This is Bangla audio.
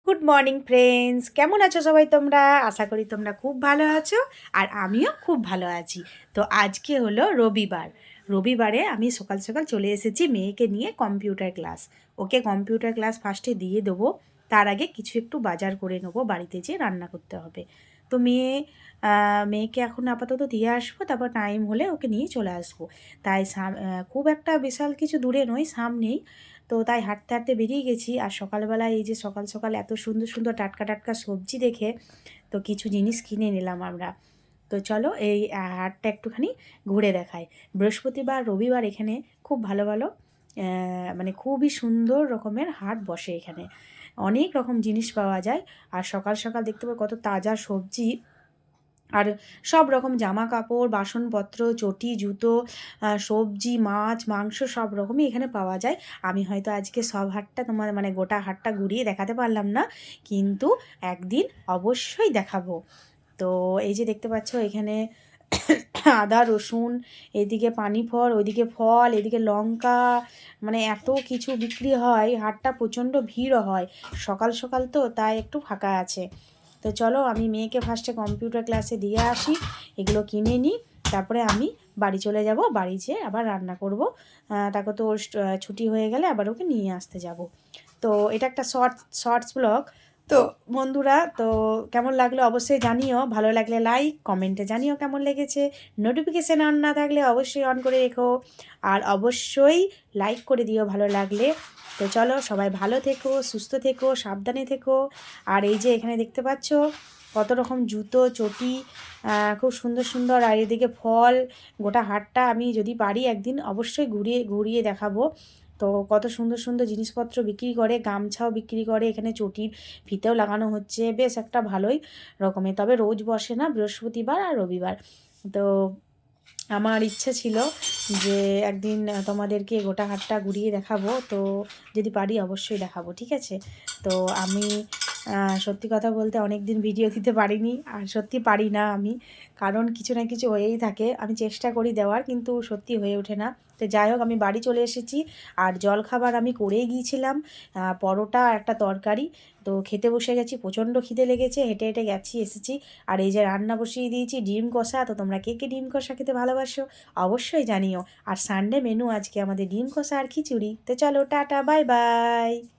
গুড মর্নিং ফ্রেন্ডস, কেমন আছো সবাই তোমরা? আশা করি তোমরা খুব ভালো আছো আর আমিও খুব ভালো আছি। তো আজকে হলো রবিবার। রবিবারে আমি সকাল সকাল চলে এসেছি মেয়েকে নিয়ে কম্পিউটার ক্লাস। ওকে কম্পিউটার ক্লাস ফার্স্টে দিয়ে দেবো, তার আগে কিছু একটু বাজার করে নেবো, বাড়িতে যেয়ে রান্না করতে হবে। তো মেয়েকে এখন আপাতত দিয়ে আসবো, তারপর টাইম হলে ওকে নিয়ে চলে আসবো। তাই খুব একটা বিশাল কিছু দূরে নয়, সামনেই। তো তাই হাঁটতে হাঁটতে বেরিয়ে গেছি। আর সকালবেলায় এই যে সকাল সকাল এত সুন্দর সুন্দর টাটকা টাটকা সবজি দেখে তো কিছু জিনিস কিনে নিলাম আমরা। তো চলো এই হাটটা একটুখানি ঘুরে দেখাই। বৃহস্পতিবার রবিবার এখানে খুব ভালো ভালো মানে খুবই সুন্দর রকমের হাট বসে এখানে। অনেক রকম জিনিস পাওয়া যায়। আর সকাল সকাল দেখতে পাবো কত তাজা সবজি, আর সব রকম জামা কাপড়, বাসনপত্র, চটি, জুতো, সবজি, মাছ, মাংস সব রকমই এখানে পাওয়া যায়। আমি হয়তো আজকে সব হাটটা তোমার মানে গোটা হাটটা ঘুরিয়ে দেখাতে পারলাম না, কিন্তু একদিন অবশ্যই দেখাবো। তো এই যে দেখতে পাচ্ছ এখানে আদা, রসুন, এদিকে পানি ফল, ওইদিকে ফল, এদিকে লঙ্কা, মানে এত কিছু বিক্রি হয়। হাটটা প্রচণ্ড ভিড়ও হয়। সকাল সকাল তো তাই একটু ফাঁকা আছে। তো চলো আমি মেয়েকে ফার্স্টে কম্পিউটার ক্লাসে দিয়ে আসি, এগুলো কিনে নিই, তারপরে আমি বাড়ি চলে যাব। বাড়ি যেয়ে আবার রান্না করব। তারপর তো ওর ছুটি হয়ে গেলে আবার ওকে নিয়ে আসতে যাব। তো এটা একটা শর্টস ব্লগ। তো বন্ধুরা, তো কেমন লাগলো অবশ্যই জানিও। ভালো লাগলে লাইক, কমেন্টে জানিও কেমন লেগেছে। নোটিফিকেশান অন না থাকলে অবশ্যই অন করে রেখো, আর অবশ্যই লাইক করে দিও ভালো লাগলে। তো চলো সবাই ভালো থেকো, সুস্থ থেকো, সাবধানে থেকো। আর এই যে এখানে দেখতে পাচ্ছ কত রকম জুতো, চটি, খুব সুন্দর সুন্দর। আর এদিকে ফল, গোটা হাটটা আমি যদি পারি একদিন অবশ্যই ঘুরিয়ে ঘুরিয়ে দেখাবো। তো কত সুন্দর সুন্দর জিনিসপত্র বিক্রি করে, গামছাও বিক্রি করে, এখানে চটির ফিতেও লাগানো হচ্ছে, বেশ একটা ভালোই রকমের। তবে রোজ বসে না, বৃহস্পতিবার আর রবিবার। তো আমার ইচ্ছে ছিল যে একদিন তোমাদেরকে গোটা হাটটা ঘুরিয়ে দেখাবো। তো যদি পারি অবশ্যই দেখাবো, ঠিক আছে? তো আমি সত্যি কথা বলতে অনেক দিন ভিডিও দিতে পারিনি, আর সত্যি পারি না আমি, কারণ কিছু না কিছু হয়েই থাকে। আমি চেষ্টা করি দেওয়ার, কিন্তু সত্যি হয়ে ওঠে না। তো যাই হোক, আমি বাড়ি চলে এসেছি। আর জলখাবার আমি করেই গিয়েছিলাম, পরোটা আর একটা তরকারি। তো খেতে বসে গেছি, প্রচণ্ড খিদে লেগেছে, হেঁটে হেঁটে এসেছি। আর এই যে রান্না বসিয়ে দিয়েছি ডিম কষা। তো তোমরা কে কে ডিম কষা খেতে ভালোবাসো অবশ্যই জানিও। আর সানডে মেনু আজকে আমাদের ডিম কষা আর খিচুড়ি। তো চলো টাটা, বাই বাই।